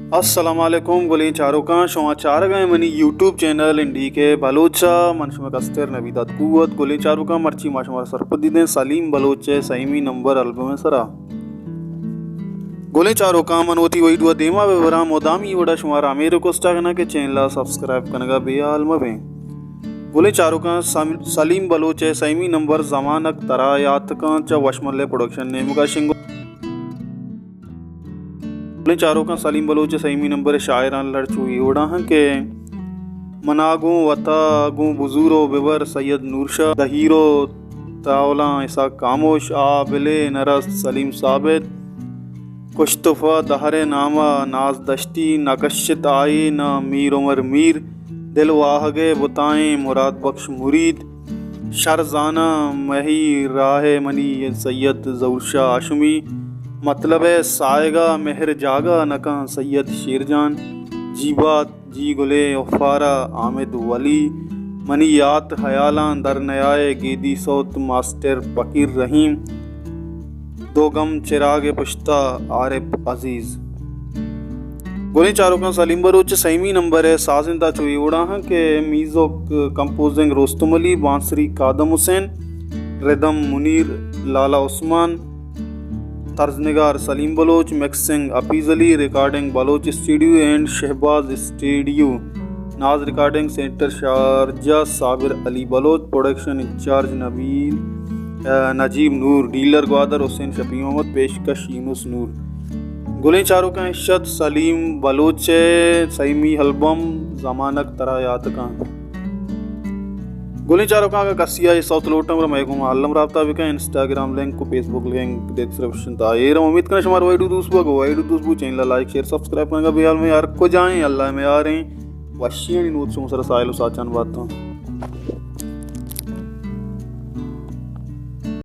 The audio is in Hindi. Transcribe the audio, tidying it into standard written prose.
अस्सलामुअलैकुम गुली चारुका समाचार गए मनी यूट्यूब चैनल इंडी के बलोचा मनशुम कस्तर नवीदात कुवत गुली चारुका मर्ची माशमार सरपदीदे सलीम बलोचे सहीमी नंबर अल्बम सरा गुली चारुका मनोती वही दुआ देमा विवरा मोदामी वड़ा शुमारा मेरे को स्टागना के चैनल सब्सक्राइब कनगा बेहाल मवे गुली चारुका सलीम बलोचे सहीमी नंबर जमानक तरायात का च वशमल्ले प्रोडक्शन नेम का शिंगो चारों का सलीम बलोच सहीमी नंबर शायरान लड़चुई उड़ा के मनागू वतागू बुजुरो बिवर सैयद नूरशाह दहीरो तावला ऐसा कामोश आबिले नरस सलीम साबित कुश्तफा दहरे नामा नाज दश्ती नकश्त आए न मीर उमर मीर दिल वाहगे बुताएं मुराद बख्श मुरीद शरजाना मही राह मनी सैयद जौरशाह आशमी मतलब है साएगा मेहर जागा नका सैयद शेरजान जीबात जी गुले उफारा आमिद वली मनीयात हयालान दर नयाए गेदी सौत मास्टर फकीर रहीम दो गम चिराग पुश्ता आरिफ अजीज गुली चारुका सलीम बलोच सहीमी नंबर है साजिंदा चुई उड़ा के मीज़ो कंपोजिंग रोस्तम अली बांसरी कादम हुसैन रिदम मुनीर लाला उस्मान तर्जनिगार सलीम बलोच मिक्सिंग अपीज Ali recording Baloch studio and Shahbaz studio Naz recording centre Sharjah Sabir Ali Baloch production in charge Najeeb Noor डीलर ग्वादर हुसैन शफी मोहम्मद पेशकश यूनुस नूर गुली चारों का इश्शत सलीम बलोच सहीमी एल्बम जमानक तरायात का गुली चारों का कसिया साउथ लोटम रमेगुम आलम राब्ता भी का इंस्टाग्राम लिंक को फेसबुक लिंक डिस्क्रिप्शन था ये उम्मीद करना हमारे वाइडू दूसबू चैनल लाइक शेयर सब्सक्राइब करने का भी हाल में यार को जाएं अल्लाह में आ रहे हैं वशियन इन उत्सव सर साइल साचान बात